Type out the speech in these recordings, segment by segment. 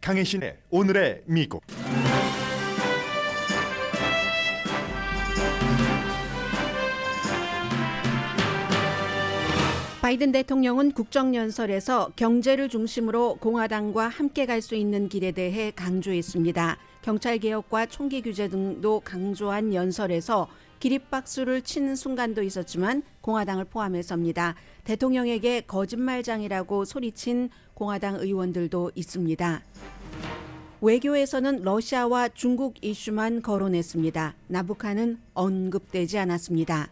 강혜신의 오늘의 미국. 바이든 대통령은 국정연설에서 경제를 중심으로 공화당과 함께 갈 수 있는 길에 대해 강조했습니다. 경찰개혁과 총기 규제 등도 강조한 연설에서 기립박수를 치는 순간도 있었지만 공화당을 포함해서입니다. 대통령에게 거짓말장이라고 소리친 공화당 의원들도 있습니다. 외교에서는 러시아와 중국 이슈만 거론했습니다. 남북한은 언급되지 않았습니다.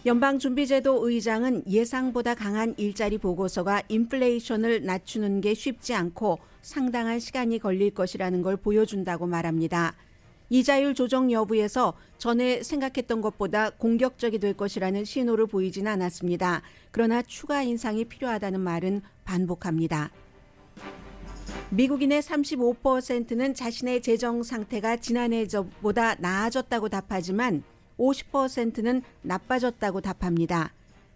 연방준비제도 의장은 예상보다 강한 일자리 보고서가 인플레이션을 낮추는 게 쉽지 않고 상당한 시간이 걸릴 것이라는 걸 보여준다고 말합니다. 이자율 조정 여부에서 전에 생각했던 것보다 공격적이 될 것이라는 신호를 보이진 않았습니다. 그러나 추가 인상이 필요하다는 말은 반복합니다. 미국인의 35%는 자신의 재정 상태가 지난해보다 나아졌다고 답하지만 50%는 나빠졌다고 답합니다.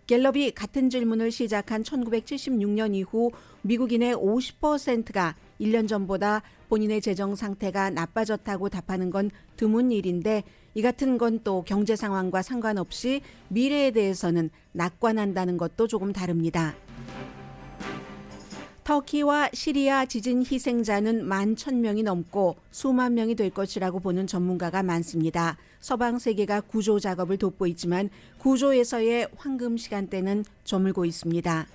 갤럽이 같은 질문을 시작한 1976년 이후 미국인의 50%가 1년 전보다 본인의 재정 상태가 나빠졌다고 답하는 건 드문 일인데 이 같은 건 또 경제 상황과 상관없이 미래에 대해서는 낙관한다는 것도 조금 다릅니다. 터키와 시리아 지진 희생자는 11,000명이 넘고 수만 명이 될 것이라고 보는 전문가가 많습니다. 서방 세계가 구조 작업을 돕고 있지만 구조에서의 황금 시간대는 저물고 있습니다.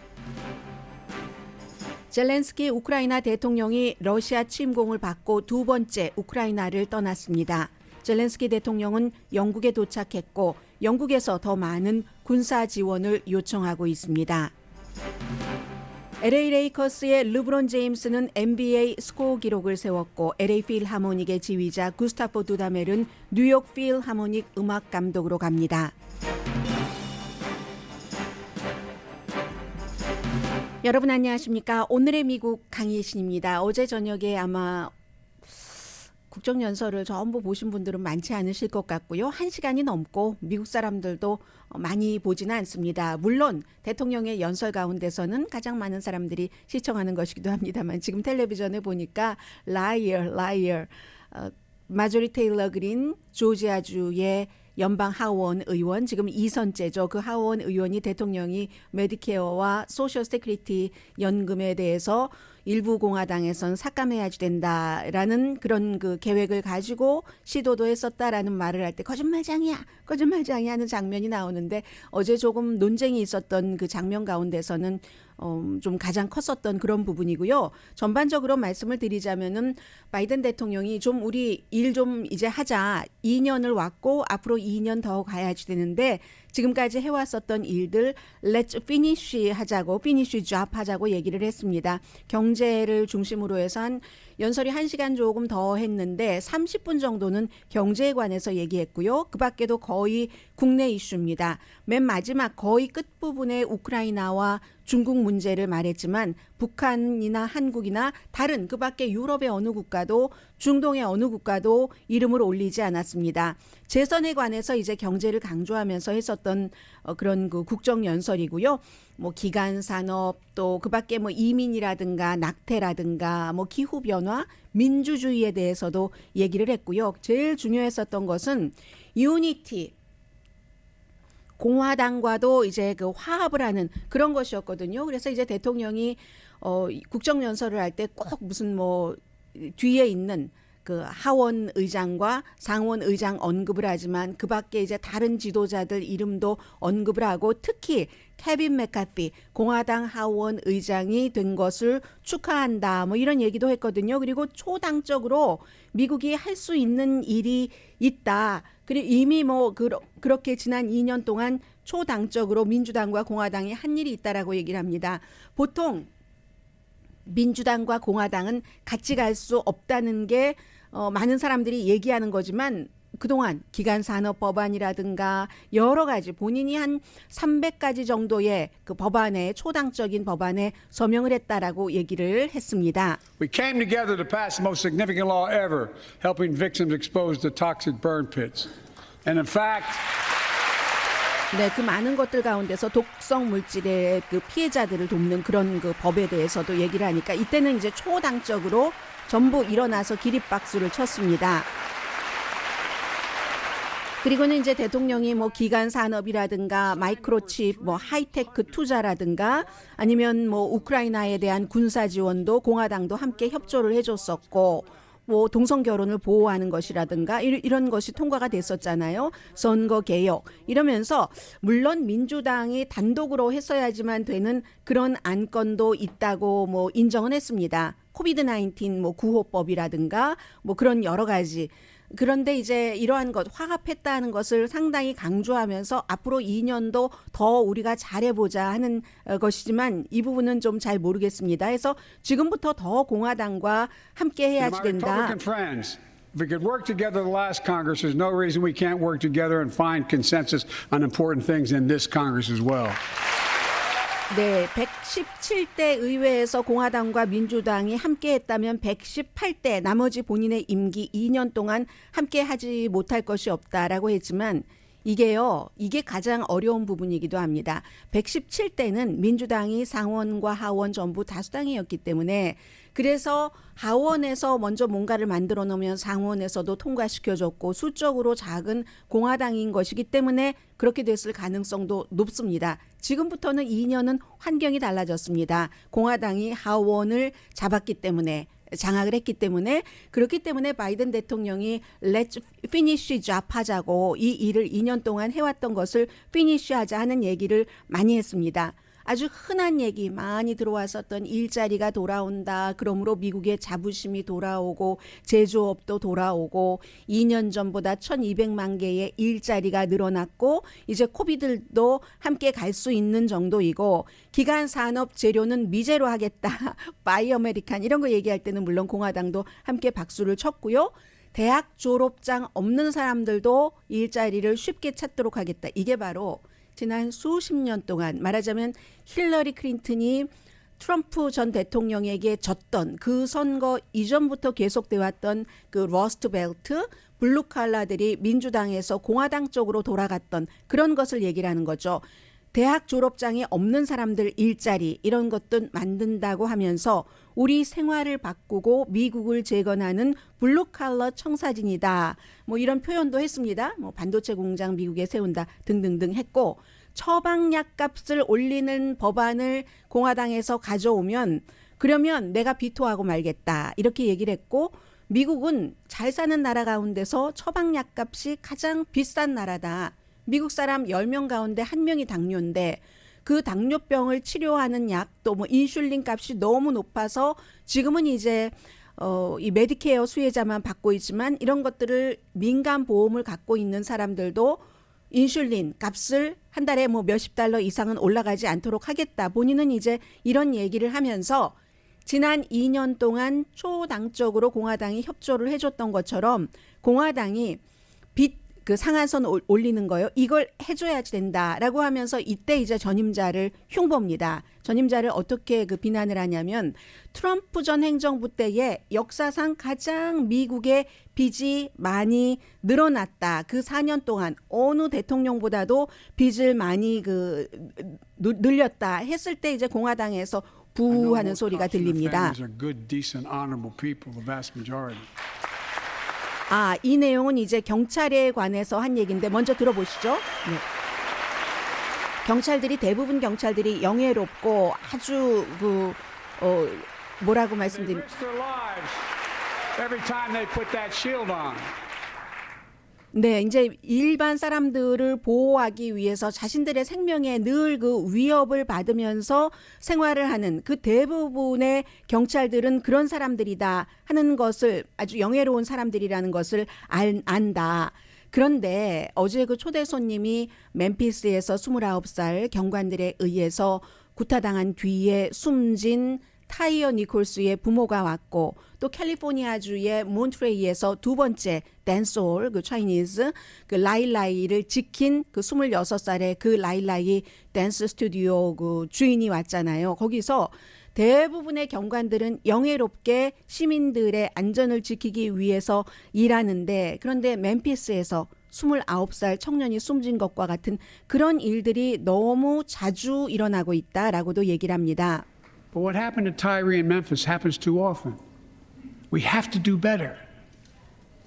젤렌스키 우크라이나 대통령이 러시아 침공을 받고 두 번째 우크라이나를 떠났습니다. 젤렌스키 대통령은 영국에 도착했고 영국에서 더 많은 군사 지원을 요청하고 있습니다. LA 레이커스의 르브론 제임스는 NBA 스코어 기록을 세웠고 LA 필하모닉의 지휘자 구스타포 두다멜은 뉴욕 필하모닉 음악 감독으로 갑니다. 여러분 안녕하십니까? 오늘의 미국 강희신입니다. 어제 저녁에 아마 국정연설을 전부 보신 분들은 많지 않으실 것 같고요. 1시간이 넘고 미국 사람들도 많이 보지는 않습니다. 물론 대통령의 연설 가운데서는 가장 많은 사람들이 시청하는 것이기도 합니다만 지금 텔레비전에 보니까 라이어 마조리 테일러 그린 조지아주의 연방 하원 의원 지금 2선째죠. 그 하원 의원이 대통령이 메디케어와 소셜 세큐리티 연금에 대해서 일부 공화당에선 삭감해야지 된다라는 그런 그 계획을 가지고 시도도 했었다라는 말을 할 때 거짓말장이야 하는 장면이 나오는데 어제 조금 논쟁이 있었던 그 장면 가운데서는 좀 가장 컸었던 그런 부분이고요. 전반적으로 말씀을 드리자면은 바이든 대통령이 좀 우리 일 좀 이제 하자. 2년을 왔고 앞으로 2년 더 가야지 되는데 지금까지 해왔었던 일들 Let's finish 하자고 finish job 하자고 얘기를 했습니다. 경제를 중심으로 해서 한 연설이 1시간 조금 더 했는데 30분 정도는 경제에 관해서 얘기했고요. 그 밖에도 거의 국내 이슈입니다. 맨 마지막 거의 끝부분에 우크라이나와 중국 문제를 말했지만 북한이나 한국이나 다른 그 밖에 유럽의 어느 국가도 중동의 어느 국가도 이름을 올리지 않았습니다. 재선에 관해서 이제 경제를 강조하면서 했었던 그런 그 국정연설이고요. 뭐 기간 산업 또 그 밖에 뭐 이민이라든가 낙태라든가 뭐 기후 변화, 민주주의에 대해서도 얘기를 했고요. 제일 중요했었던 것은 유니티 공화당과도 이제 그 화합을 하는 그런 것이었거든요. 그래서 이제 대통령이 국정연설을 할 때 꼭 무슨 뭐 뒤에 있는 그 하원 의장과 상원 의장 언급을 하지만 그 밖에 이제 다른 지도자들 이름도 언급을 하고 특히 케빈 맥카티 공화당 하원 의장이 된 것을 축하한다 뭐 이런 얘기도 했거든요. 그리고 초당적으로 미국이 할 수 있는 일이 있다. 그리고 이미 뭐 그렇게 지난 2년 동안 초당적으로 민주당과 공화당이 한 일이 있다라고 얘기를 합니다. 보통 민주당과 공화당은 같이 갈 수 없다는 게 많은 사람들이 얘기하는 거지만 그동안 기간산업법안이라든가 여러 가지 본인이 한 300가지 정도의 그 법안에 초당적인 법안에 서명을 했다라고 얘기를 했습니다. We came together to pass the most significant law ever, helping victims exposed to toxic burn pits. And in fact, 네, 그 많은 것들 가운데서 독성 물질의 그 피해자들을 돕는 그런 그 법에 대해서도 얘기를 하니까 이때는 이제 초당적으로 전부 일어나서 기립박수를 쳤습니다. 그리고는 이제 대통령이 뭐 기간 산업이라든가 마이크로칩, 뭐 하이테크 투자라든가 아니면 뭐 우크라이나에 대한 군사 지원도 공화당도 함께 협조를 해줬었고 뭐 동성 결혼을 보호하는 것이라든가 이런 것이 통과가 됐었잖아요. 선거 개혁 이러면서 물론 민주당이 단독으로 했어야지만 되는 그런 안건도 있다고 뭐 인정은 했습니다. 코비드 19 뭐 구호법이라든가 뭐 그런 여러 가지. 그런데 이제 이러한 것 화합했다는 것을 상당히 강조하면서 앞으로 2년도 더 우리가 잘해보자 하는 것이지만 이 부분은 좀 잘 모르겠습니다. 해서 지금부터 더 공화당과 함께 해야지 My 된다. Republican friends, if we could work together the last Congress, there's no reason we can't work together and find consensus on important things in this Congress as well. 네, 117대 의회에서 공화당과 민주당이 함께했다면 118대 나머지 본인의 임기 2년 동안 함께하지 못할 것이 없다라고 했지만 이게 가장 어려운 부분이기도 합니다. 117대는 민주당이 상원과 하원 전부 다수당이었기 때문에 그래서 하원에서 먼저 뭔가를 만들어 놓으면 상원에서도 통과시켜줬고 수적으로 작은 공화당인 것이기 때문에 그렇게 됐을 가능성도 높습니다. 지금부터는 2년은 환경이 달라졌습니다. 공화당이 하원을 잡았기 때문에 장악을 했기 때문에 그렇기 때문에 바이든 대통령이 Let's finish job 하자고 이 일을 2년 동안 해왔던 것을 finish 하자 하는 얘기를 많이 했습니다. 아주 흔한 얘기 많이 들어왔었던 일자리가 돌아온다. 그러므로 미국의 자부심이 돌아오고 제조업도 돌아오고 2년 전보다 1200만 개의 일자리가 늘어났고 이제 코비드도 함께 갈 수 있는 정도이고 기간 산업 재료는 미제로 하겠다. 바이 아메리칸 이런 거 얘기할 때는 물론 공화당도 함께 박수를 쳤고요. 대학 졸업장 없는 사람들도 일자리를 쉽게 찾도록 하겠다. 이게 바로 지난 수십 년 동안 말하자면 힐러리 클린턴이 트럼프 전 대통령에게 졌던 그 선거 이전부터 계속돼 왔던 그 러스트 벨트 블루 칼라들이 민주당에서 공화당 쪽으로 돌아갔던 그런 것을 얘기를 하는 거죠. 대학 졸업장이 없는 사람들 일자리 이런 것도 만든다고 하면서 우리 생활을 바꾸고 미국을 재건하는 블루 칼라 청사진이다. 뭐 이런 표현도 했습니다. 뭐 반도체 공장 미국에 세운다 등등등 했고 처방약 값을 올리는 법안을 공화당에서 가져오면 그러면 내가 비토하고 말겠다. 이렇게 얘기를 했고 미국은 잘 사는 나라 가운데서 처방약 값이 가장 비싼 나라다. 미국 사람 10명 가운데 1명이 당뇨인데 그 당뇨병을 치료하는 약 또 뭐 인슐린 값이 너무 높아서 지금은 이제 이 메디케어 수혜자만 받고 있지만 이런 것들을 민간 보험을 갖고 있는 사람들도 인슐린 값을 한 달에 뭐 몇십 달러 이상은 올라가지 않도록 하겠다. 본인은 이제 이런 얘기를 하면서 지난 2년 동안 초당적으로 공화당이 협조를 해줬던 것처럼 공화당이 그 상한선 올리는 거요. 이걸 해줘야 된다라고 하면서 이때 이제 전임자를 흉보입니다. 전임자를 어떻게 그 비난을 하냐면 트럼프 전 행정부 때에 역사상 가장 미국의 빚이 많이 늘어났다. 그 4년 동안 어느 대통령보다도 빚을 많이 늘렸다 했을 때 이제 공화당에서 부하는 소리가 들립니다. 이 내용은 이제 경찰에 관해서 한 얘기인데 먼저 들어보시죠. 네. 경찰들이 대부분 경찰들이 영예롭고 아주 뭐라고 말씀드리면 네, 이제 일반 사람들을 보호하기 위해서 자신들의 생명에 늘 그 위협을 받으면서 생활을 하는 그 대부분의 경찰들은 그런 사람들이다 하는 것을 아주 영예로운 사람들이라는 것을 안다. 그런데 어제 그 초대 손님이 멤피스에서 29살 경관들에 의해서 구타당한 뒤에 숨진 타이어 니콜스의 부모가 왔고 또 캘리포니아주의 몬트레이에서 두 번째 댄스홀 그 차이니즈 그 라일라이를 지킨 그 26살의 그 라일라이 댄스 스튜디오 그 주인이 왔잖아요. 거기서 대부분의 경관들은 영예롭게 시민들의 안전을 지키기 위해서 일하는데 그런데 멤피스에서 29살 청년이 숨진 것과 같은 그런 일들이 너무 자주 일어나고 있다라고도 얘기를 합니다. But what happened to Tyree and Memphis happens too often. We have to do better.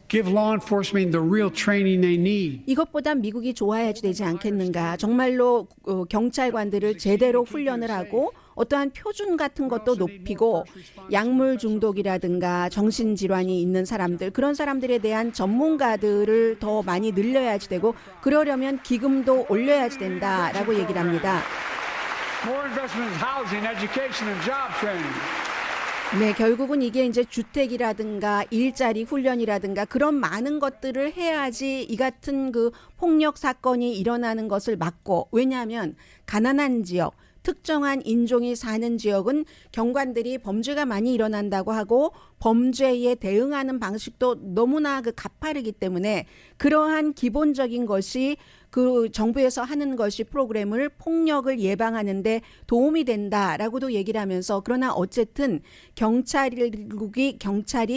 Give law enforcement the real training they need. 이것보단 미국이 좋아야지 되지 않겠는가. 정말로 경찰관들을 제대로 훈련을 하고 어떠한 표준 같은 것도 높이고 약물 중독이라든가 정신질환이 있는 사람들 그런 사람들에 대한 전문가들을 더 많이 늘려야지 되고 그러려면 기금도 올려야지 된다라고 얘기를 합니다. More investment in housing, education, and job training. 네, 결국은 이게 이제 주택이라든가 일자리 훈련이라든가 그런 많은 것들을 해야지 이 같은 그 폭력 사건이 일어나는 것을 막고 왜냐하면 가난한 지역 특정한 인종이 사는 지역은 경관들이 범죄가 많이 일어난다고 하고 범죄에 대응하는 방식도 너무나 그 가파르기 때문에 그러한 기본적인 것이 그 정부에서 하는 것이 프로그램을 폭력을 예방하는 데 도움이 된다라고도 얘기를 하면서 그러나 어쨌든 경찰이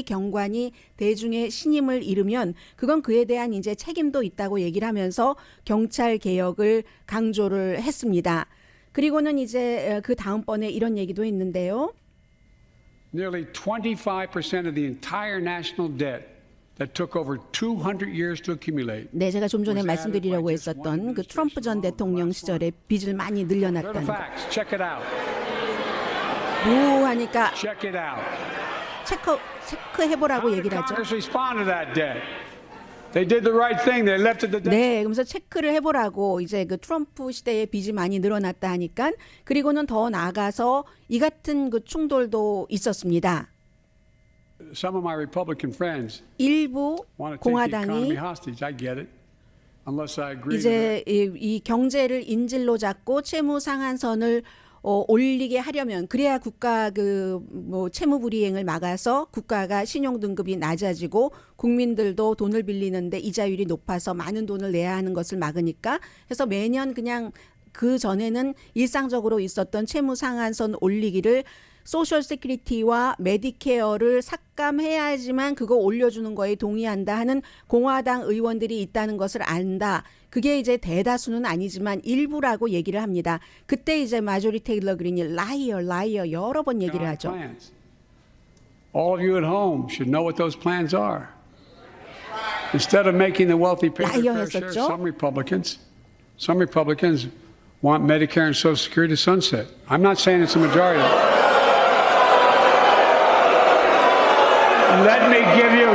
경관이 대중의 신임을 잃으면 그건 그에 대한 이제 책임도 있다고 얘기를 하면서 경찰 개혁을 강조를 했습니다. 그리고는 이제 그 다음번에 이런 얘기도 있는데요. Nearly 25% of the entire national debt that took over 200 years to accumulate. 네, 제가 좀 전에 말씀드리려고 했었던 그 트럼프 전 대통령 시절에 빚을 많이 They're the 늘려놨다는 거. facts. Check it out. 뭐 하니까 Check it out. 체크해보라고 How did 얘기를 하죠. Congress respond to that debt? They did the right thing. They lifted the debt. 네, 그러면서 체크를 해보라고 이제 그 트럼프 시대에 빚이 많이 늘어났다 하니까 그리고는 더 나아가서 이 같은 그 충돌도 있었습니다. Some of my Republican friends 일부 want to take the economy 공화당이 hostage. I get it. Unless I agree with 이제 이 경제를 인질로 잡고 채무 상한선을 올리게 하려면 그래야 국가 그 뭐 채무 불이행을 막아서 국가가 신용 등급이 낮아지고 국민들도 돈을 빌리는데 이자율이 높아서 많은 돈을 내야 하는 것을 막으니까 해서 매년 그냥 그 전에는 일상적으로 있었던 채무 상한선 올리기를 소셜 세큐리티와 메디케어를 삭감해야지만 그거 올려주는 거에 동의한다 하는 공화당 의원들이 있다는 것을 안다. 그게 이제 대다수는 아니지만 일부라고 얘기를 합니다. 그때 이제 마조리 테일러 그린이 라이어 여러 번 얘기를 하죠. plans. All of you at home should know what those plans are. Instead of making the wealthy pay their fair share, 라이어했었죠. some Republicans want Medicare and Social Security to sunset. I'm not saying it's a majority. Let me give you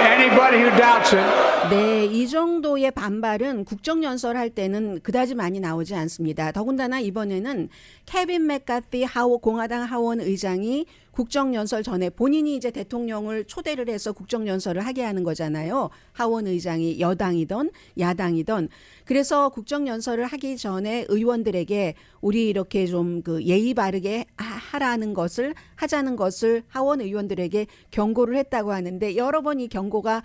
anybody who doubts it. 네, 이 정도의 반발은 국정연설 할 때는 그다지 많이 나오지 않습니다. 더군다나 이번에는 케빈 맥카티 공화당 하원 의장이 국정연설 전에 본인이 이제 대통령을 초대를 해서 국정연설을 하게 하는 거잖아요. 하원 의장이 여당이든 야당이든. 그래서 국정연설을 하기 전에 의원들에게 우리 이렇게 좀 그 예의 바르게 하자는 것을 하원 의원들에게 경고를 했다고 하는데 여러 번 이 경고가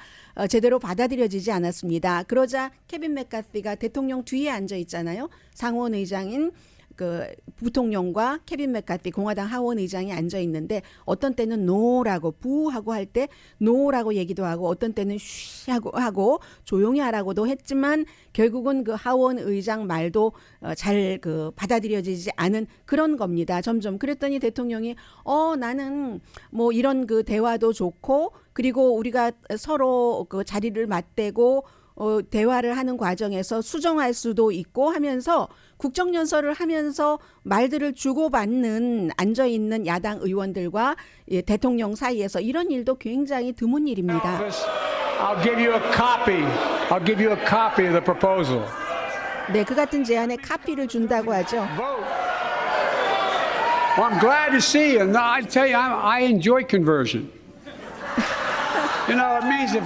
제대로 받아들여지지 않았습니다. 그러자 케빈 맥카티가 대통령 뒤에 앉아 있잖아요. 상원 의장인 그 부통령과 케빈 맥카티 공화당 하원 의장이 앉아 있는데 어떤 때는 노라고 부하고 할 때 노라고 얘기도 하고 어떤 때는 쉬 하고 조용히 하라고도 했지만 결국은 그 하원 의장 말도 잘 그 받아들여지지 않은 그런 겁니다. 점점 그랬더니 대통령이 나는 뭐 이런 그 대화도 좋고 그리고 우리가 서로 그 자리를 맞대고 대화를 하는 과정에서 수정할 수도 있고 하면서 국정연설을 하면서 말들을 주고받는 앉아있는 야당 의원들과 대통령 사이에서 이런 일도 굉장히 드문 일입니다. I'll give you a copy. I'll give you a copy of the proposal. 네, 그 같은 제안에 카피를 준다고 하죠. Vote. Well, I'm glad to see you. No, I tell you, I enjoy conversion. You know, it means if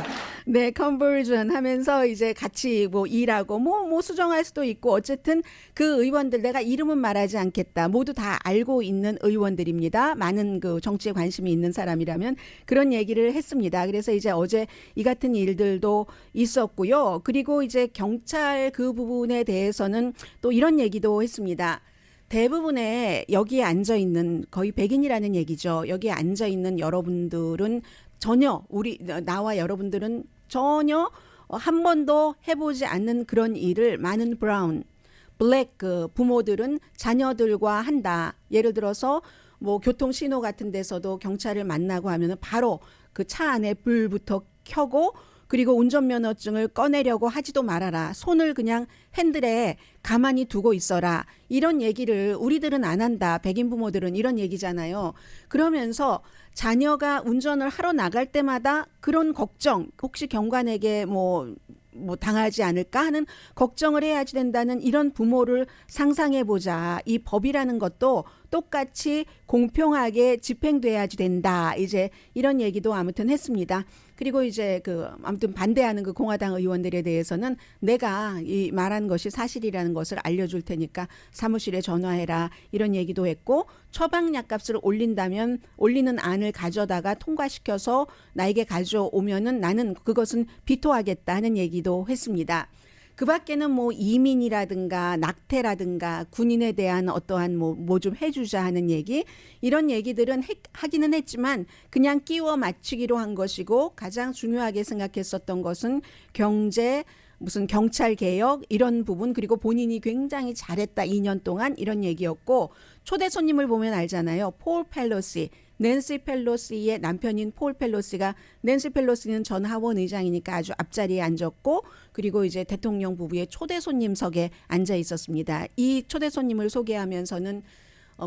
네, 컨버전 하면서 이제 같이 뭐 일하고 뭐 수정할 수도 있고 어쨌든 그 의원들 내가 이름은 말하지 않겠다. 모두 다 알고 있는 의원들입니다. 많은 그 정치에 관심이 있는 사람이라면 그런 얘기를 했습니다. 그래서 이제 어제 이 같은 일들도 있었고요. 그리고 이제 경찰 그 부분에 대해서는 또 이런 얘기도 했습니다. 대부분의 여기에 앉아 있는 거의 백인이라는 얘기죠. 여기에 앉아 있는 여러분들은 전혀 나와 여러분들은 전혀 한 번도 해보지 않는 그런 일을 많은 블랙 그 부모들은 자녀들과 한다. 예를 들어서 뭐 교통 신호 같은 데서도 경찰을 만나고 하면은 바로 그 차 안에 불부터 켜고 그리고 운전면허증을 꺼내려고 하지도 말아라. 손을 그냥 핸들에 가만히 두고 있어라. 이런 얘기를 우리들은 안 한다. 백인 부모들은 이런 얘기잖아요. 그러면서 자녀가 운전을 하러 나갈 때마다 그런 걱정, 혹시 경관에게 뭐 당하지 않을까 하는 걱정을 해야지 된다는 이런 부모를 상상해 보자. 이 법이라는 것도 똑같이 공평하게 집행돼야지 된다. 이제 이런 얘기도 아무튼 했습니다. 그리고 이제 아무튼 반대하는 그 공화당 의원들에 대해서는 내가 이 말한 것이 사실이라는 것을 알려줄 테니까 사무실에 전화해라. 이런 얘기도 했고 처방약 값을 올리는 안을 가져다가 통과시켜서 나에게 가져오면은 나는 그것은 비토하겠다는 얘기도 했습니다. 그 밖에는 뭐 이민이라든가 낙태라든가 군인에 대한 어떠한 뭐 좀 해주자 하는 얘기 이런 얘기들은 하기는 했지만 그냥 끼워 맞추기로 한 것이고 가장 중요하게 생각했었던 것은 경제 무슨 경찰 개혁 이런 부분 그리고 본인이 굉장히 잘했다 2년 동안 이런 얘기였고 초대 손님을 보면 알잖아요. 폴 펠로시 낸시 펠로시의 남편인 폴 펠로시가 낸시 펠로시는 전 하원 의장이니까 아주 앞자리에 앉았고 그리고 이제 대통령 부부의 초대 손님석에 앉아 있었습니다. 이 초대 손님을 소개하면서는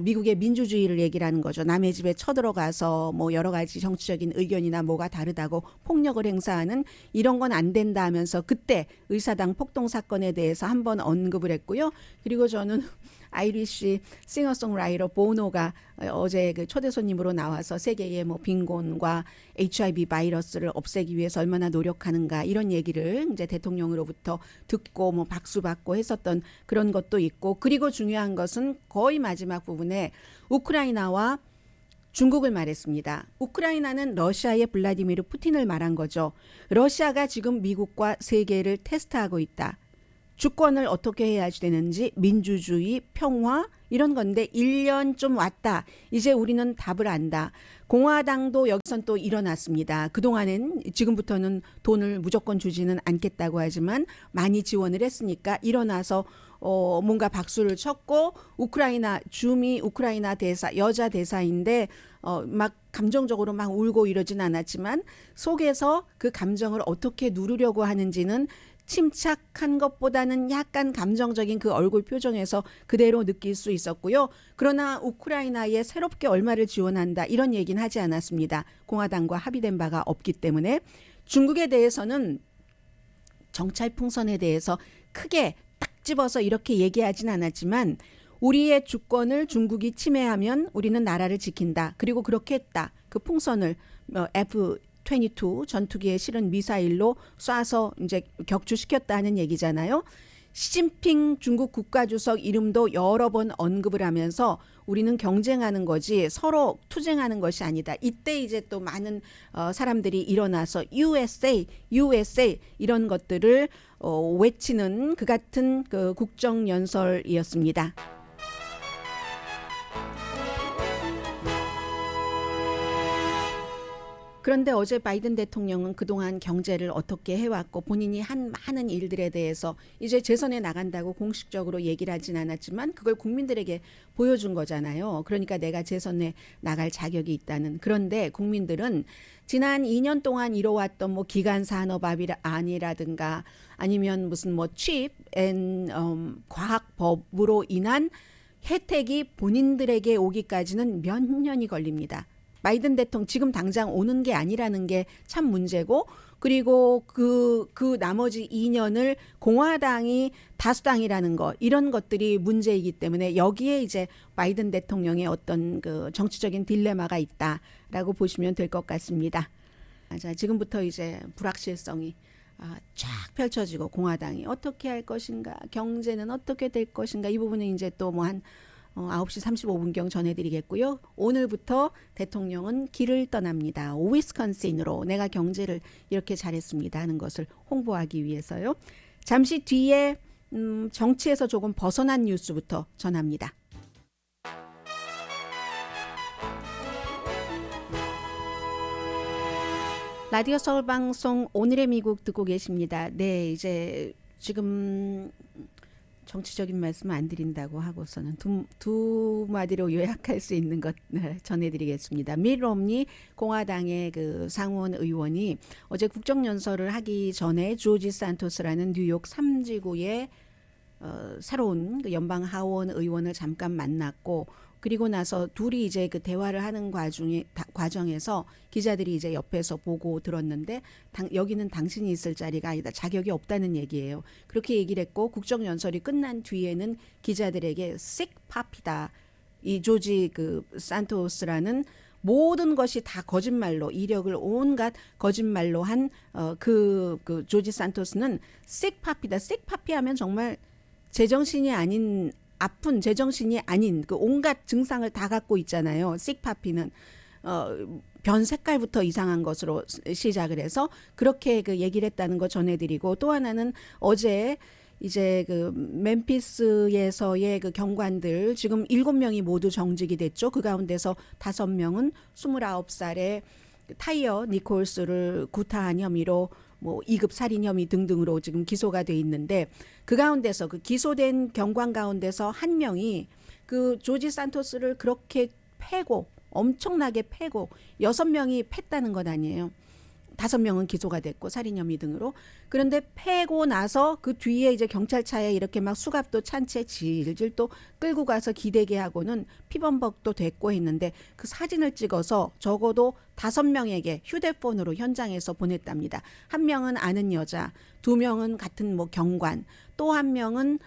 미국의 민주주의를 얘기를 하는 거죠. 남의 집에 쳐들어가서 뭐 여러 가지 정치적인 의견이나 뭐가 다르다고 폭력을 행사하는 이런 건 안 된다 하면서 그때 의사당 폭동 사건에 대해서 한번 언급을 했고요. 그리고 저는 아이리시 싱어송라이터 보노가 어제 그 초대 손님으로 나와서 세계의 뭐 빈곤과 HIV 바이러스를 없애기 위해서 얼마나 노력하는가 이런 얘기를 이제 대통령으로부터 듣고 뭐 박수 받고 했었던 그런 것도 있고 그리고 중요한 것은 거의 마지막 부분에 우크라이나와 중국을 말했습니다. 우크라이나는 러시아의 블라디미르 푸틴을 말한 거죠. 러시아가 지금 미국과 세계를 테스트하고 있다. 주권을 어떻게 해야지 되는지 민주주의, 평화 이런 건데 1년 좀 왔다. 이제 우리는 답을 안다. 공화당도 여기선 또 일어났습니다. 그동안은 지금부터는 돈을 무조건 주지는 않겠다고 하지만 많이 지원을 했으니까 일어나서 뭔가 박수를 쳤고 우크라이나 대사 여자 대사인데 막 감정적으로 막 울고 이러진 않았지만 속에서 그 감정을 어떻게 누르려고 하는지는 침착한 것보다는 약간 감정적인 그 얼굴 표정에서 그대로 느낄 수 있었고요. 그러나 우크라이나에 새롭게 얼마를 지원한다 이런 얘기는 하지 않았습니다. 공화당과 합의된 바가 없기 때문에 중국에 대해서는 정찰 풍선에 대해서 크게 딱 집어서 이렇게 얘기하진 않았지만 우리의 주권을 중국이 침해하면 우리는 나라를 지킨다. 그리고 그렇게 했다. 그 풍선을 F-22 전투기에 실은 미사일로 쏴서 이제 격추시켰다는 얘기잖아요. 시진핑 중국 국가주석 이름도 여러 번 언급을 하면서 우리는 경쟁하는 거지 서로 투쟁하는 것이 아니다. 이때 이제 또 많은 사람들이 일어나서 USA 이런 것들을 외치는 그 같은 그 국정연설이었습니다. 그런데 어제 바이든 대통령은 그동안 경제를 어떻게 해왔고 본인이 한 많은 일들에 대해서 이제 재선에 나간다고 공식적으로 얘기를 하진 않았지만 그걸 국민들에게 보여준 거잖아요. 그러니까 내가 재선에 나갈 자격이 있다는. 그런데 국민들은 지난 2년 동안 이뤄왔던 뭐 기간 산업안이라든가 아니면 무슨 뭐 칩 앤 과학법으로 인한 혜택이 본인들에게 오기까지는 몇 년이 걸립니다. 바이든 대통령 지금 당장 오는 게 아니라는 게 참 문제고 그리고 그 나머지 2년을 공화당이 다수당이라는 거 이런 것들이 문제이기 때문에 여기에 이제 바이든 대통령의 어떤 그 정치적인 딜레마가 있다라고 보시면 될 것 같습니다. 자, 지금부터 이제 불확실성이 쫙 펼쳐지고 공화당이 어떻게 할 것인가 경제는 어떻게 될 것인가 이 부분은 이제 또 뭐 한 9시 35분경 전해드리겠고요. 오늘부터 대통령은 길을 떠납니다. 위스콘신으로 내가 경제를 이렇게 잘했습니다 하는 것을 홍보하기 위해서요. 잠시 뒤에 정치에서 조금 벗어난 뉴스부터 전합니다. 라디오 서울 방송 오늘의 미국 듣고 계십니다. 네, 이제 지금 정치적인 말씀 안 드린다고 하고서는 두 마디로 요약할 수 있는 것 전해드리겠습니다. 미tt 롬니 공화당의 그 상원 의원이 어제 국정연설을 하기 전에 조지 산토스라는 뉴욕 3지구의 새로운 그 연방 하원 의원을 잠깐 만났고, 그리고 나서 둘이 이제 그 대화를 하는 과정에서 기자들이 이제 옆에서 보고 들었는데, 여기는 당신이 있을 자리가 아니다, 자격이 없다는 얘기예요. 그렇게 얘기를 했고, 국정연설이 끝난 뒤에는 기자들에게 sick puppy다, 이 조지 그 산토스라는 모든 것이 다 거짓말로, 이력을 온갖 거짓말로 한 그 조지 산토스는 sick puppy다. sick puppy 하면 정말 제정신이 아닌, 아픈 제정신이 아닌 그 온갖 증상을 다 갖고 있잖아요. sickpuppy는 변 색깔부터 이상한 것으로 시작을 해서 그렇게 그 얘기를 했다는 거 전해드리고, 또 하나는 어제 이제 그 멤피스에서의 그 경관들 지금 7명이 모두 정직이 됐죠. 그 가운데서 5명은 29살의 타이어 니콜스를 구타한 혐의로 뭐 2급 살인 혐의 등등으로 지금 기소가 돼 있는데, 그 가운데서 그 기소된 경관 가운데서 한 명이 그 조지 산토스를 그렇게 패고, 엄청나게 패고 6명이 팼다는 것 아니에요. 5명은 기소가 됐고 살인 혐의 등으로. 그런데 패고 나서 그 뒤에 이제 경찰차에 이렇게 막 수갑도 찬 채 질질 또 끌고 가서 기대게 하고는 피범벅도 됐고 했는데, 그 사진을 찍어서 적어도 5명에게 휴대폰으로 현장에서 보냈답니다. 한 명은 아는 여자, 2명은 같은 뭐 경관, 또 한 명은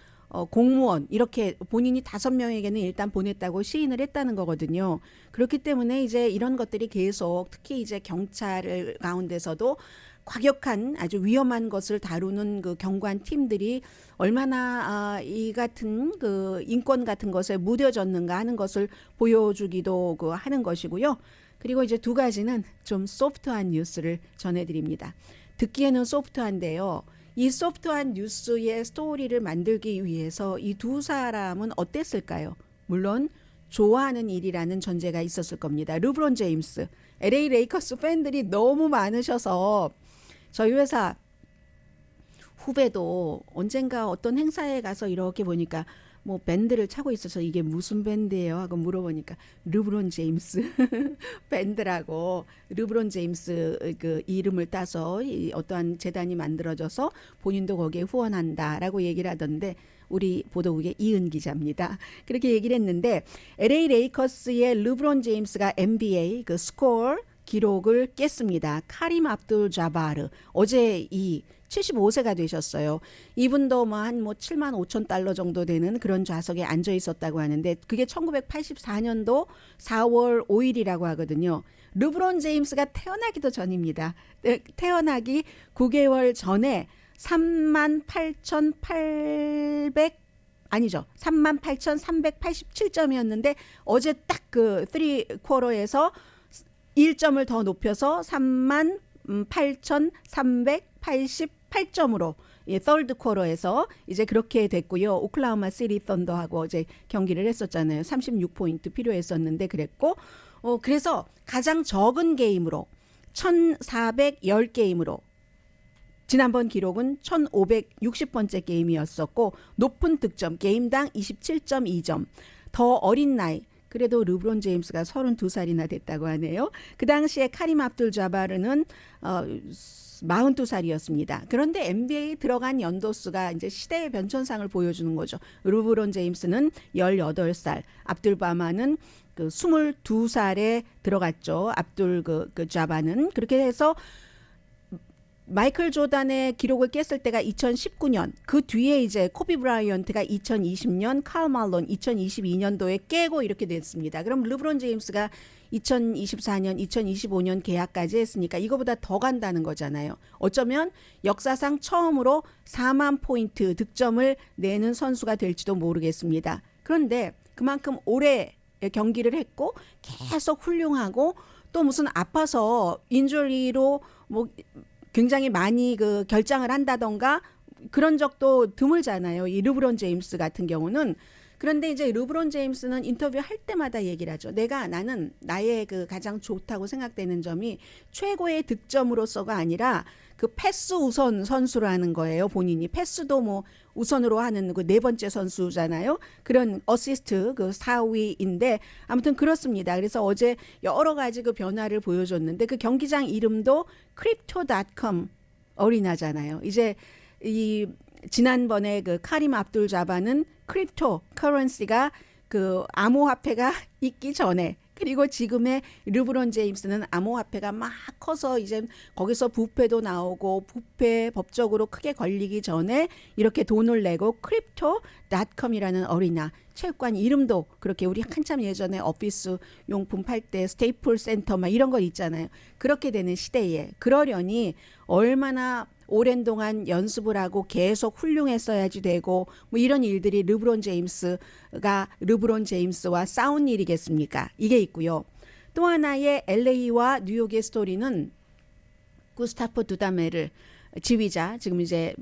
공무원, 이렇게 본인이 5명에게는 일단 보냈다고 시인을 했다는 거거든요. 그렇기 때문에 이제 이런 것들이 계속, 특히 이제 경찰 가운데서도 과격한 아주 위험한 것을 다루는 그 경관 팀들이 얼마나 이 같은 그 인권 같은 것에 무뎌졌는가 하는 것을 보여주기도 하는 것이고요. 그리고 이제 두 가지는 좀 소프트한 뉴스를 전해드립니다. 듣기에는 소프트한데요. 이 소프트한 뉴스의 스토리를 만들기 위해서 이 두 사람은 어땠을까요? 물론 좋아하는 일이라는 전제가 있었을 겁니다. 르브론 제임스, LA 레이커스 팬들이 너무 많으셔서 저희 회사 후배도 언젠가 어떤 행사에 가서 이렇게 보니까 뭐 밴드를 차고 있어서 이게 무슨 밴드예요 하고 물어보니까 르브론 제임스 밴드라고, 르브론 제임스 그 이름을 따서 어떠한 재단이 만들어져서 본인도 거기에 후원한다라고 얘기를 하던데, 우리 보도국의 이은 기자입니다. 그렇게 얘기를 했는데, LA 레이커스의 르브론 제임스가 NBA 그 스코어 기록을 깼습니다. 카림 압둘 자바르, 어제 이 75세가 되셨어요. 이분도 한 7만 5천 달러 정도 되는 그런 좌석에 앉아 있었다고 하는데, 그게 1984년도 4월 5일이라고 하거든요. 르브론 제임스가 태어나기도 전입니다. 태어나기 9개월 전에 38,387점이었는데 어제 딱 그 3쿼터에서 1점을 더 높여서 38,388점으로 third quarter에서 이제 그렇게 됐고요. 오클라호마 시티 썬더하고 어제 경기를 했었잖아요. 36포인트 필요했었는데 그랬고, 그래서 가장 적은 게임으로 1,410게임으로, 지난번 기록은 1,560번째 게임이었었고, 높은 득점, 게임당 27.2점, 더 어린 나이, 그래도 르브론 제임스가 32살이나 됐다고 하네요. 그 당시에 카림 압둘 자바르는 42살이었습니다. 그런데 NBA 들어간 연도수가 이제 시대의 변천상을 보여주는 거죠. 르브론 제임스는 18살, 압둘 바마는 그 22살에 들어갔죠. 압둘 그 자바는. 그렇게 해서 마이클 조단의 기록을 깼을 때가 2019년, 그 뒤에 이제 코비 브라이언트가 2020년, 칼 말론 2022년도에 깨고 이렇게 됐습니다. 그럼 르브론 제임스가 2024년, 2025년 계약까지 했으니까 이거보다 더 간다는 거잖아요. 어쩌면 역사상 처음으로 4만 포인트 득점을 내는 선수가 될지도 모르겠습니다. 그런데 그만큼 오래 경기를 했고 계속 훌륭하고, 또 무슨 아파서 인주리로 뭐 굉장히 많이 그 결장을 한다던가 그런 적도 드물잖아요. 이 르브론 제임스 같은 경우는. 그런데 이제 르브론 제임스는 인터뷰 할 때마다 얘기를 하죠. 나는 나의 그 가장 좋다고 생각되는 점이 최고의 득점으로서가 아니라 그 패스 우선 선수라는 거예요. 본인이 패스도 뭐 우선으로 하는 그 네 번째 선수잖아요. 그런 어시스트 그 4위인데 아무튼 그렇습니다. 그래서 어제 여러 가지 그 변화를 보여줬는데 그 경기장 이름도 crypto.com 어리나잖아요. 이제 이 지난번에 그 카림 압둘 자바는 크립토 커런시가 그 암호화폐가 있기 전에, 그리고 지금의 르브론 제임스는 암호화폐가 막 커서 이제 거기서 부패도 나오고 부패 법적으로 크게 걸리기 전에 이렇게 돈을 내고 crypto.com이라는 어리나, 체육관 이름도 그렇게 우리 한참 예전에 오피스 용품 팔 때 스테이플 센터 막 이런 거 있잖아요. 그렇게 되는 시대에 그러려니 얼마나 오랜 동안 연습을 하고 계속 훌륭했어야지 되고 뭐 이런 일들이 르브론 제임스와 싸운 일이겠습니까? 이게 있고요. 또 하나의 LA와 뉴욕의 스토리는 구스타프 두다메르 지휘자, 지금 이제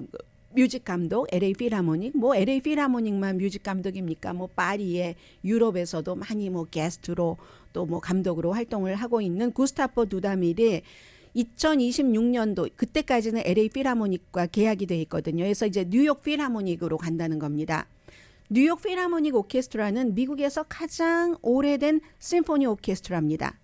뮤직 감독, LA 필하모닉, 뭐 LA 필하모닉만 뮤직 감독입니까? 뭐 파리에 유럽에서도 많이 뭐 게스트로 또 뭐 감독으로 활동을 하고 있는 구스타프 두다메르 2026년도 그때까지는 LA 필하모닉과 계약이 돼 있거든요. 그래서 이제 뉴욕 필하모닉으로 간다는 겁니다. 뉴욕 필하모닉 오케스트라는 미국에서 가장 오래된 심포니 오케스트라입니다.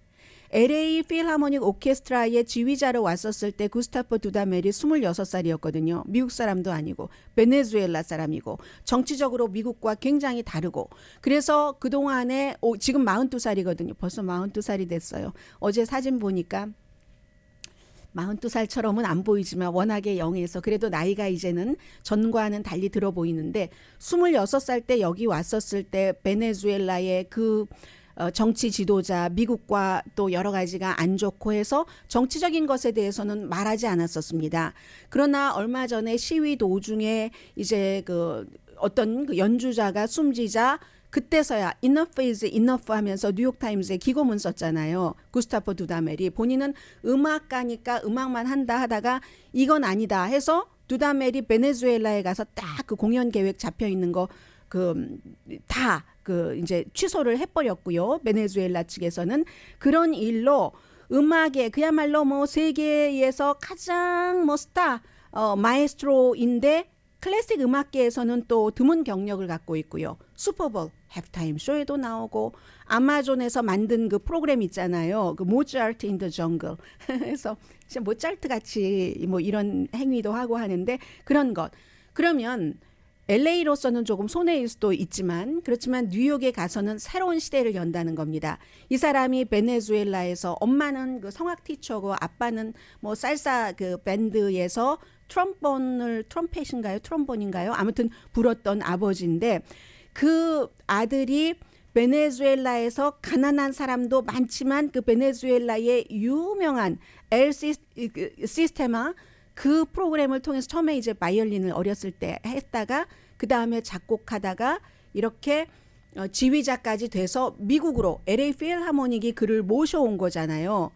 LA 필하모닉 오케스트라의 지휘자로 왔었을 때 구스타프 두다메리 26살이었거든요. 미국 사람도 아니고 베네수엘라 사람이고 정치적으로 미국과 굉장히 다르고, 그래서 그동안에 지금 42살이거든요. 벌써 42살이 됐어요. 어제 사진 보니까 42살처럼은 안 보이지만 워낙에 영해서 그래도 나이가 이제는 전과는 달리 들어 보이는데, 26살 때 여기 왔었을 때 베네수엘라의 그 정치 지도자, 미국과 또 여러 가지가 안 좋고 해서 정치적인 것에 대해서는 말하지 않았었습니다. 그러나 얼마 전에 시위 도중에 이제 그 어떤 그 연주자가 숨지자 그때서야 enough is enough 하면서 뉴욕타임즈에 기고문 썼잖아요. 구스타프 두다메리 본인은 음악가니까 음악만 한다 하다가 이건 아니다 해서 두다메리 베네수엘라에 가서 딱 그 공연 계획 잡혀 있는 거 다 그 이제 취소를 해버렸고요. 베네수엘라 측에서는 그런 일로 음악에 그야말로 뭐 세계에서 가장 뭐 스타 마에스트로인데 클래식 음악계에서는 또 드문 경력을 갖고 있고요. 슈퍼볼 해프타임 쇼에도 나오고 아마존에서 만든 그 프로그램 있잖아요. 그 모차르트 인 더 정글. 그래서 진짜 모차르트 같이 뭐 이런 행위도 하고 하는데 그런 것. 그러면 LA로서는 조금 손해일 수도 있지만 그렇지만 뉴욕에 가서는 새로운 시대를 연다는 겁니다. 이 사람이 베네수엘라에서 엄마는 그 성악 티처고 아빠는 뭐 살사 그 밴드에서 트럼펫인가요? 아무튼 불었던 아버지인데 그 아들이 베네수엘라에서 가난한 사람도 많지만 그 베네수엘라의 유명한 엘 시스테마 그 프로그램을 통해서 처음에 이제 바이올린을 어렸을 때 했다가 그 다음에 작곡하다가 이렇게 지휘자까지 돼서 미국으로 LA 필하모닉이 그를 모셔온 거잖아요.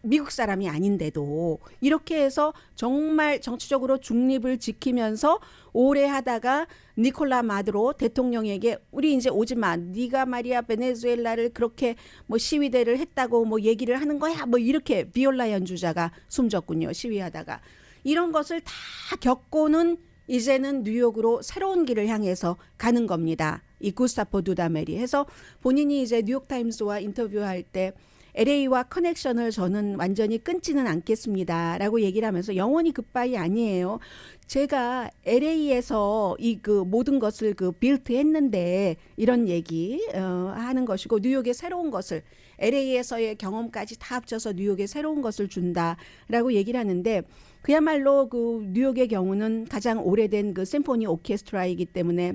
미국 사람이 아닌데도 이렇게 해서 정말 정치적으로 중립을 지키면서 오래 하다가 니콜라 마두로 대통령에게 우리 이제 오지 마. 네가 말이야 베네수엘라를 그렇게 뭐 시위대를 했다고 뭐 얘기를 하는 거야. 뭐 이렇게 비올라 연주자가 숨졌군요. 시위하다가. 이런 것을 다 겪고는 이제는 뉴욕으로 새로운 길을 향해서 가는 겁니다. 이 구스타프 두다메리 해서 본인이 이제 뉴욕타임스와 인터뷰할 때 LA와 커넥션을 저는 완전히 끊지는 않겠습니다. 라고 얘기를 하면서 영원히 굿바이 아니에요. 제가 LA에서 이 그 모든 것을 그 빌트 했는데 이런 얘기 하는 것이고 뉴욕의 새로운 것을 LA에서의 경험까지 다 합쳐서 뉴욕의 새로운 것을 준다라고 얘기를 하는데 그야말로 그 뉴욕의 경우는 가장 오래된 그 심포니 오케스트라이기 때문에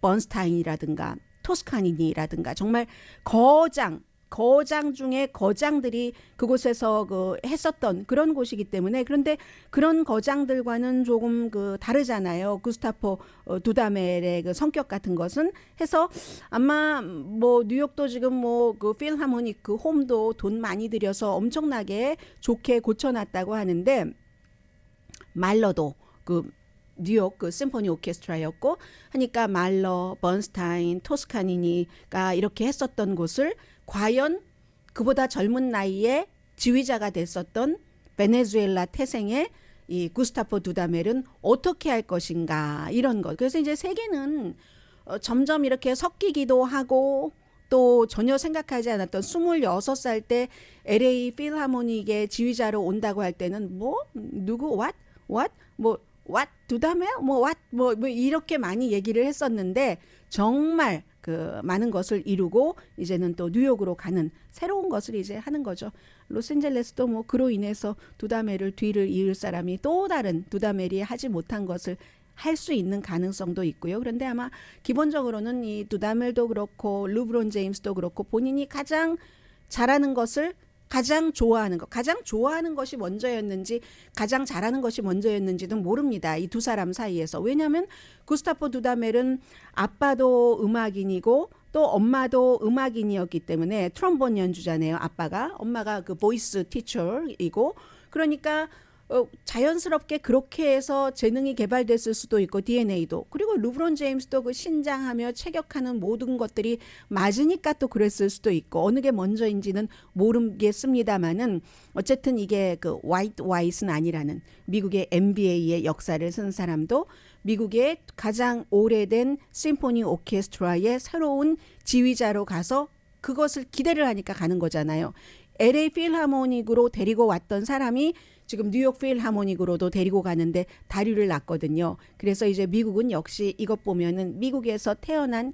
번스타인이라든가 토스카니니라든가 정말 거장 중에 거장들이 그곳에서 그 했었던 그런 곳이기 때문에 그런데 그런 거장들과는 조금 그 다르잖아요. 구스타프 두다멜의 그 성격 같은 것은 해서 아마 뭐 뉴욕도 지금 뭐 그 필하모닉 그 홈도 돈 많이 들여서 엄청나게 좋게 고쳐놨다고 하는데 말로도 그 뉴욕 그 심포니 오케스트라였고 하니까 말러, 번스타인, 토스카니니가 이렇게 했었던 곳을 과연 그보다 젊은 나이에 지휘자가 됐었던 베네수엘라 태생의 이 구스타포 두다멜은 어떻게 할 것인가 이런 것. 그래서 이제 세계는 점점 이렇게 섞이기도 하고 또 전혀 생각하지 않았던 26살 때 LA 필하모닉의 지휘자로 온다고 할 때는 뭐 누구 what 두다멜 뭐 이렇게 많이 얘기를 했었는데 정말 그 많은 것을 이루고 이제는 또 뉴욕으로 가는 새로운 것을 이제 하는 거죠. 로스앤젤레스도 뭐 그로 인해서 두다멜을 뒤를 이을 사람이 또 다른 두다멜이 하지 못한 것을 할 수 있는 가능성도 있고요. 그런데 아마 기본적으로는 이 두다멜도 그렇고 르브론 제임스도 그렇고 본인이 가장 잘하는 것을 가장 좋아하는 것, 가장 좋아하는 것이 먼저였는지 가장 잘하는 것이 먼저였는지는 모릅니다. 이 두 사람 사이에서. 왜냐하면 구스타포 두다멜은 아빠도 음악인이고 또 엄마도 음악인이었기 때문에 트럼본 연주자네요. 아빠가. 엄마가 그 보이스 티처이고 그러니까 자연스럽게 그렇게 해서 재능이 개발됐을 수도 있고 DNA도 그리고 르브론 제임스도 그 신장하며 체격하는 모든 것들이 맞으니까 또 그랬을 수도 있고 어느 게 먼저인지는 모르겠습니다만은 어쨌든 이게 그 화이트 와이스는 아니라는 미국의 NBA의 역사를 쓴 사람도 미국의 가장 오래된 심포니 오케스트라의 새로운 지휘자로 가서 그것을 기대를 하니까 가는 거잖아요. LA 필하모닉으로 데리고 왔던 사람이 지금 뉴욕 필하모닉으로도 데리고 가는데 다리를 놨거든요. 그래서 이제 미국은 역시 이것 보면은 미국에서 태어난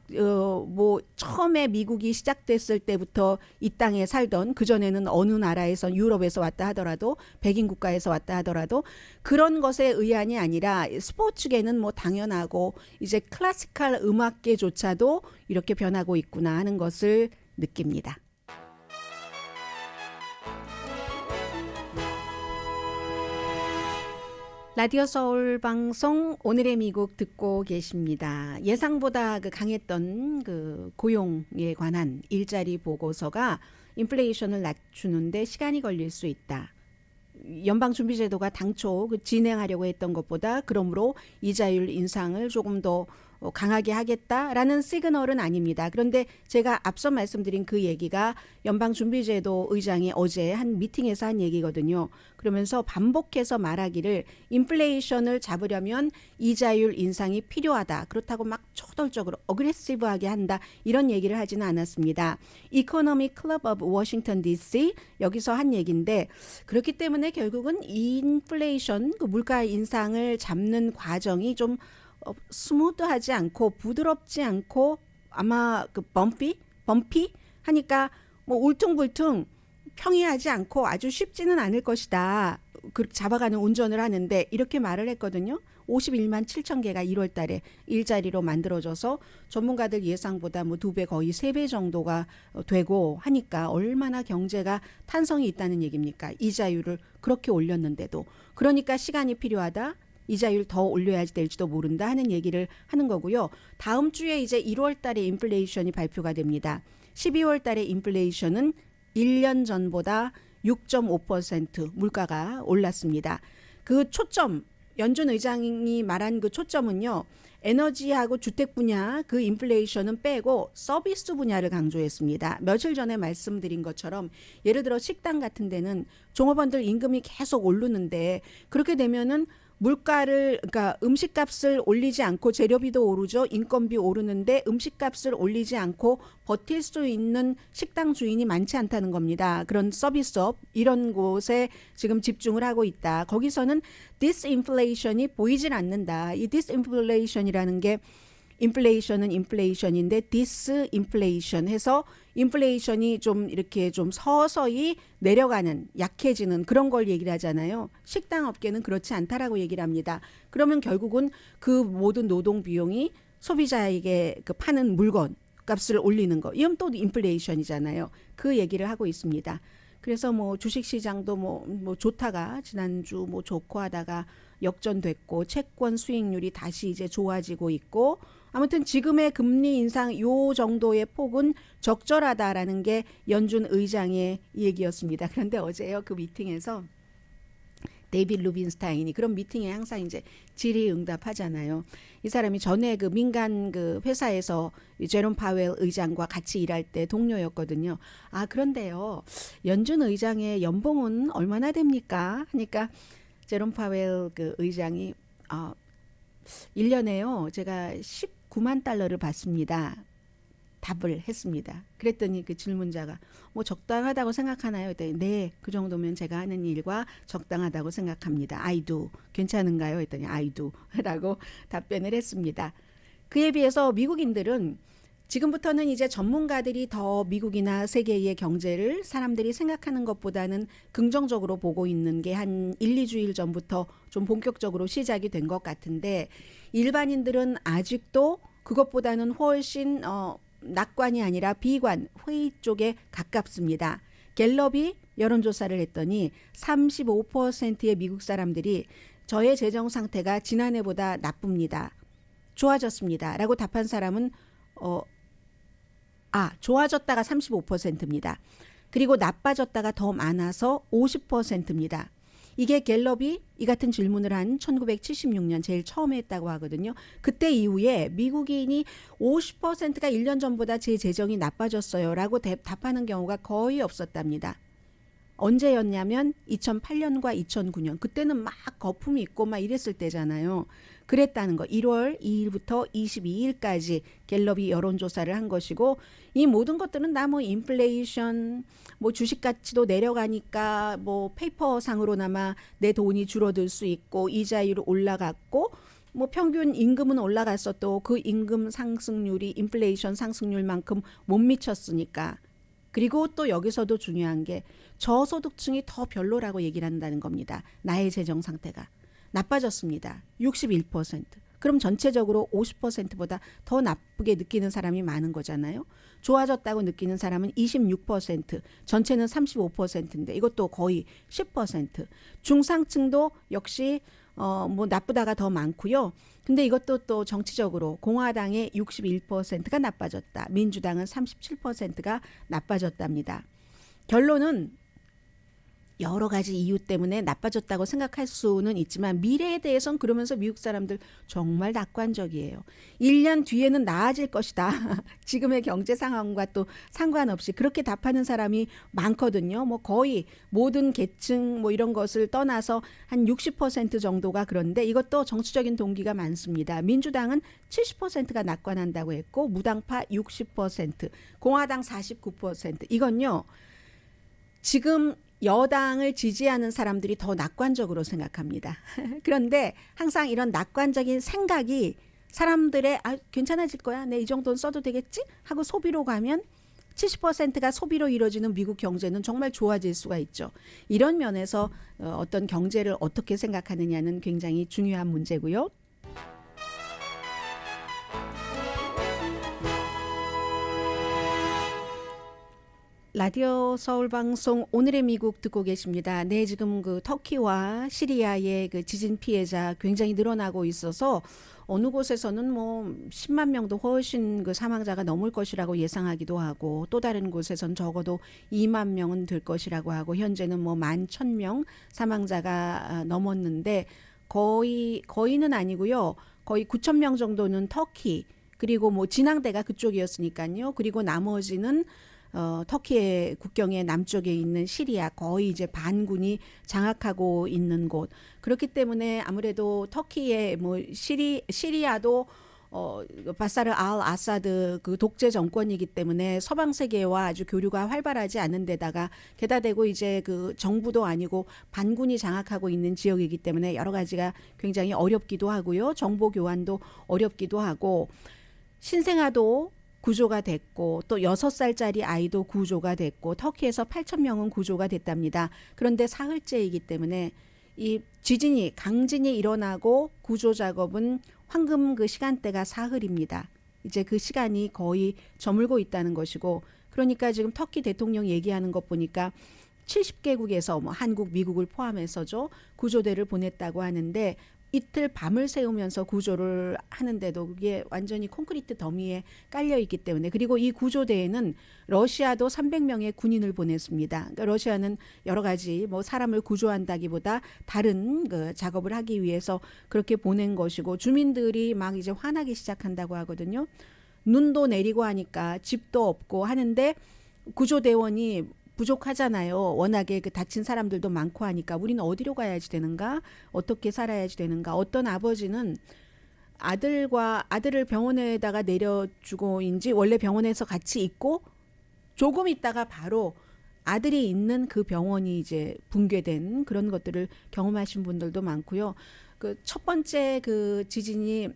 뭐 처음에 미국이 시작됐을 때부터 이 땅에 살던 그전에는 어느 나라에서 유럽에서 왔다 하더라도 백인 국가에서 왔다 하더라도 그런 것에 의한이 아니라 스포츠계는 뭐 당연하고 이제 클래시컬 음악계조차도 이렇게 변하고 있구나 하는 것을 느낍니다. 라디오 서울 방송 오늘의 미국 듣고 계십니다. 예상보다 그 강했던 그 고용에 관한 일자리 보고서가 인플레이션을 낮추는데 시간이 걸릴 수 있다. 연방준비제도가 당초 그 진행하려고 했던 것보다 그러므로 이자율 인상을 조금 더 강하게 하겠다라는 시그널은 아닙니다. 그런데 제가 앞서 말씀드린 그 얘기가 연방준비제도 의장이 어제 한 미팅에서 한 얘기거든요. 그러면서 반복해서 말하기를 인플레이션을 잡으려면 이자율 인상이 필요하다. 그렇다고 막 초돌적으로 어그레시브하게 한다. 이런 얘기를 하지는 않았습니다. 이코노믹 클럽 오브 워싱턴 DC 여기서 한 얘기인데 그렇기 때문에 결국은 인플레이션 그 물가 인상을 잡는 과정이 좀 스무드하지 않고 부드럽지 않고 아마 그 범피 하니까 뭐 울퉁불퉁 평이하지 않고 아주 쉽지는 않을 것이다. 그 잡아가는 운전을 하는데 이렇게 말을 했거든요. 51만 7천 개가 1월 달에 일자리로 만들어져서 전문가들 예상보다 뭐 2배 거의 3배 정도가 되고 하니까 얼마나 경제가 탄성이 있다는 얘기입니까? 이자율을 그렇게 올렸는데도. 그러니까 시간이 필요하다. 이자율 더 올려야 될지도 모른다 하는 얘기를 하는 거고요. 다음 주에 이제 1월 달에 인플레이션이 발표가 됩니다. 12월 달에 인플레이션은 1년 전보다 6.5% 물가가 올랐습니다. 그 초점, 연준 의장이 말한 그 초점은요. 에너지하고 주택 분야 그 인플레이션은 빼고 서비스 분야를 강조했습니다. 며칠 전에 말씀드린 것처럼 예를 들어 식당 같은 데는 종업원들 임금이 계속 오르는데 그렇게 되면은 물가를 그러니까 음식값을 올리지 않고 재료비도 오르죠. 인건비 오르는데 음식값을 올리지 않고 버틸 수 있는 식당 주인이 많지 않다는 겁니다. 그런 서비스업 이런 곳에 지금 집중을 하고 있다. 거기서는 디스인플레이션이 보이질 않는다. 이 디스인플레이션이라는 게 인플레이션은 인플레이션인데 디스인플레이션 해서 인플레이션이 좀 이렇게 좀 서서히 내려가는 약해지는 그런 걸 얘기를 하잖아요. 식당 업계는 그렇지 않다라고 얘기를 합니다. 그러면 결국은 그 모든 노동 비용이 소비자에게 그 파는 물건 값을 올리는 거. 이건 또 인플레이션이잖아요. 그 얘기를 하고 있습니다. 그래서 뭐 주식시장도 뭐 좋다가 지난주 뭐 좋고 하다가 역전됐고 채권 수익률이 다시 이제 좋아지고 있고 아무튼 지금의 금리 인상 요 정도의 폭은 적절하다라는 게 연준 의장의 얘기였습니다. 그런데 어제요 그 미팅에서 데이빗 루빈스타인이 그런 미팅에 항상 이제 질의응답하잖아요. 이 사람이 전에 그 민간 그 회사에서 이 제롬 파웰 의장과 같이 일할 때 동료였거든요. 아, 그런데요, 연준 의장의 연봉은 얼마나 됩니까? 하니까 제롬 파웰 그 의장이 1년에요, 제가 19만 달러를 받습니다. 답을 했습니다. 그랬더니 그 질문자가 뭐 적당하다고 생각하나요? 했더니 네, 그 정도면 제가 하는 일과 적당하다고 생각합니다. I do. 괜찮은가요? 했더니 I do 라고 답변을 했습니다. 그에 비해서 미국인들은 지금부터는 이제 전문가들이 더 미국이나 세계의 경제를 사람들이 생각하는 것보다는 긍정적으로 보고 있는 게 한 1, 2주일 전부터 좀 본격적으로 시작이 된 것 같은데, 일반인들은 아직도 그것보다는 훨씬 낙관이 아니라 비관, 회의 쪽에 가깝습니다. 갤럽이 여론조사를 했더니 35%의 미국 사람들이 저의 재정 상태가 지난해보다 나쁩니다. 좋아졌습니다. 라고 답한 사람은 좋아졌다가 35%입니다. 그리고 나빠졌다가 더 많아서 50%입니다. 이게 갤럽이 이 같은 질문을 한 1976년 제일 처음에 했다고 하거든요. 그때 이후에 미국인이 50%가 1년 전보다 제 재정이 나빠졌어요 라고 답하는 경우가 거의 없었답니다. 언제였냐면 2008년과 2009년, 그때는 막 거품이 있고 막 이랬을 때잖아요. 그랬다는 거. 1월 2일부터 22일까지 갤럽이 여론조사를 한 것이고, 이 모든 것들은 다 뭐 인플레이션, 뭐 주식 가치도 내려가니까 뭐 페이퍼 상으로나마 내 돈이 줄어들 수 있고 이자율이 올라갔고 뭐 평균 임금은 올라갔어, 또 그 임금 상승률이 인플레이션 상승률만큼 못 미쳤으니까. 그리고 또 여기서도 중요한 게 저소득층이 더 별로라고 얘기를 한다는 겁니다. 나의 재정 상태가 나빠졌습니다. 61%. 그럼 전체적으로 50%보다 더 나쁘게 느끼는 사람이 많은 거잖아요. 좋아졌다고 느끼는 사람은 26%, 전체는 35%인데 이것도 거의 10%. 중상층도 역시 뭐 나쁘다가 더 많고요. 근데 이것도 또 정치적으로 공화당의 61%가 나빠졌다. 민주당은 37%가 나빠졌답니다. 결론은 여러 가지 이유 때문에 나빠졌다고 생각할 수는 있지만 미래에 대해서는 그러면서 미국 사람들 정말 낙관적이에요. 1년 뒤에는 나아질 것이다. 지금의 경제 상황과 또 상관없이 그렇게 답하는 사람이 많거든요. 뭐 거의 모든 계층 뭐 이런 것을 떠나서 한 60% 정도가 그런데 이것도 정치적인 동기가 많습니다. 민주당은 70%가 낙관한다고 했고 무당파 60%, 공화당 49%. 이건요, 지금 여당을 지지하는 사람들이 더 낙관적으로 생각합니다. 그런데 항상 이런 낙관적인 생각이 사람들의 괜찮아질 거야, 내 이 정도는 써도 되겠지 하고 소비로 가면 70%가 소비로 이루어지는 미국 경제는 정말 좋아질 수가 있죠. 이런 면에서 어떤 경제를 어떻게 생각하느냐는 굉장히 중요한 문제고요. 라디오 서울방송 오늘의 미국 듣고 계십니다. 네, 지금 그 터키와 시리아의 그 지진 피해자 굉장히 늘어나고 있어서 어느 곳에서는 뭐 10만 명도 훨씬 그 사망자가 넘을 것이라고 예상하기도 하고, 또 다른 곳에서는 적어도 2만 명은 될 것이라고 하고, 현재는 뭐 11,000명 사망자가 넘었는데 거의는 아니고요. 거의 9,000명 정도는 터키, 그리고 뭐 진앙대가 그쪽이었으니까요. 그리고 나머지는 터키의 국경의 남쪽에 있는 시리아, 거의 이제 반군이 장악하고 있는 곳. 그렇기 때문에 아무래도 터키의 뭐 시리아도 바사르 알 아사드 그 독재 정권이기 때문에 서방 세계와 아주 교류가 활발하지 않은 데다가 게다 대고 이제 그 정부도 아니고 반군이 장악하고 있는 지역이기 때문에 여러 가지가 굉장히 어렵기도 하고요. 정보 교환도 어렵기도 하고, 신생아도 구조가 됐고 또 6살짜리 아이도 구조가 됐고 터키에서 8,000명은 구조가 됐답니다. 그런데 사흘째이기 때문에 이 지진이 강진이 일어나고 구조 작업은 황금 그 시간대가 사흘입니다. 이제 그 시간이 거의 저물고 있다는 것이고, 그러니까 지금 터키 대통령 얘기하는 것 보니까 70개국에서 뭐 한국, 미국을 포함해서죠, 구조대를 보냈다고 하는데 이틀 밤을 새우면서 구조를 하는데도 그게 완전히 콘크리트 더미에 깔려 있기 때문에, 그리고 이 구조대에는 러시아도 300명의 군인을 보냈습니다. 그러니까 러시아는 여러 가지 뭐 사람을 구조한다기보다 다른 그 작업을 하기 위해서 그렇게 보낸 것이고, 주민들이 막 이제 화나기 시작한다고 하거든요. 눈도 내리고 하니까 집도 없고 하는데 구조대원이 부족하잖아요. 워낙에 그 다친 사람들도 많고 하니까 우리는 어디로 가야지 되는가? 어떻게 살아야지 되는가? 어떤 아버지는 아들을 병원에다가 내려주고인지 원래 병원에서 같이 있고 조금 있다가 바로 아들이 있는 그 병원이 이제 붕괴된 그런 것들을 경험하신 분들도 많고요. 그 첫 번째 그 지진이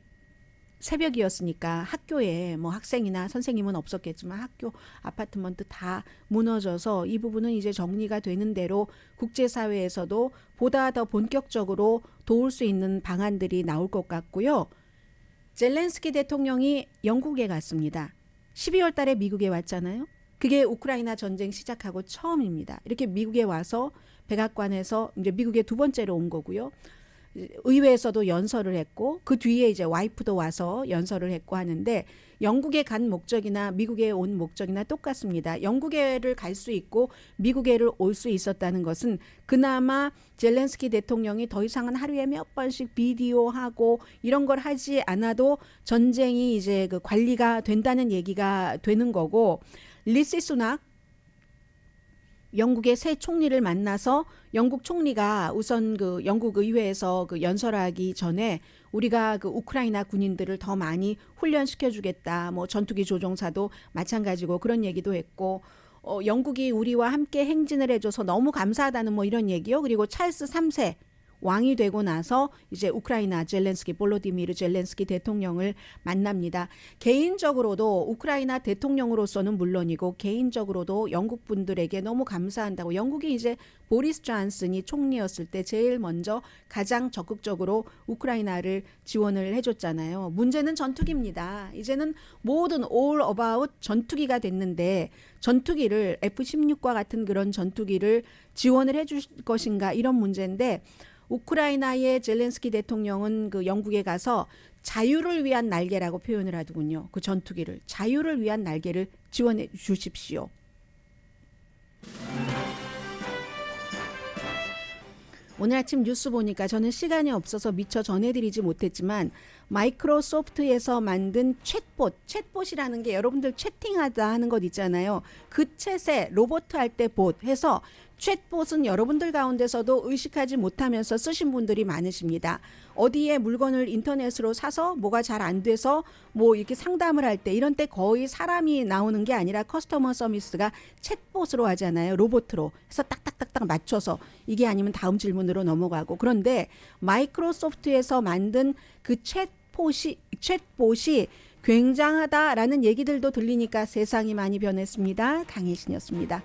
새벽이었으니까 학교에 뭐 학생이나 선생님은 없었겠지만 학교 아파트먼트 다 무너져서 이 부분은 이제 정리가 되는 대로 국제사회에서도 보다 더 본격적으로 도울 수 있는 방안들이 나올 것 같고요. 젤렌스키 대통령이 영국에 갔습니다. 12월 달에 미국에 왔잖아요. 그게 우크라이나 전쟁 시작하고 처음입니다. 이렇게 미국에 와서 백악관에서 이제 미국에 두 번째로 온 거고요. 의회에서도 연설을 했고 그 뒤에 이제 와이프도 와서 연설을 했고 하는데, 영국에 간 목적이나 미국에 온 목적이나 똑같습니다. 영국에를 갈 수 있고 미국에를 올 수 있었다는 것은 그나마 젤렌스키 대통령이 더 이상은 하루에 몇 번씩 비디오하고 이런 걸 하지 않아도 전쟁이 이제 그 관리가 된다는 얘기가 되는 거고, 리시 수낙 영국의 새 총리를 만나서 영국 총리가 우선 그 영국 의회에서 그 연설하기 전에 우리가 그 우크라이나 군인들을 더 많이 훈련시켜 주겠다. 뭐 전투기 조종사도 마찬가지고 그런 얘기도 했고, 영국이 우리와 함께 행진을 해줘서 너무 감사하다는 뭐 이런 얘기요. 그리고 찰스 3세 왕이 되고 나서 이제 우크라이나 볼로디미르 젤렌스키 대통령을 만납니다. 개인적으로도 우크라이나 대통령으로서는 물론이고 개인적으로도 영국 분들에게 너무 감사한다고, 영국이 이제 보리스 존슨이 총리였을 때 제일 먼저 가장 적극적으로 우크라이나를 지원을 해줬잖아요. 문제는 전투기입니다. 이제는 모든 all about 전투기가 됐는데 전투기를 F-16과 같은 그런 전투기를 지원을 해줄 것인가, 이런 문제인데, 우크라이나의 젤렌스키 대통령은 그 영국에 가서 자유를 위한 날개라고 표현을 하더군요. 그 전투기를 자유를 위한 날개를 지원해 주십시오. 오늘 아침 뉴스 보니까 저는 시간이 없어서 미처 전해드리지 못했지만 마이크로소프트에서 만든 챗봇이라는 게 여러분들 채팅하다 하는 것 있잖아요. 그 챗에 로봇 할 때 봇 해서 챗봇은 여러분들 가운데서도 의식하지 못하면서 쓰신 분들이 많으십니다. 어디에 물건을 인터넷으로 사서 뭐가 잘 안 돼서 뭐 이렇게 상담을 할 때 이런 때 거의 사람이 나오는 게 아니라 커스터머 서비스가 챗봇으로 하잖아요. 로봇으로 해서 딱딱딱딱 맞춰서 이게 아니면 다음 질문으로 넘어가고. 그런데 마이크로소프트에서 만든 그 챗봇이 굉장하다라는 얘기들도 들리니까 세상이 많이 변했습니다. 강혜신이었습니다.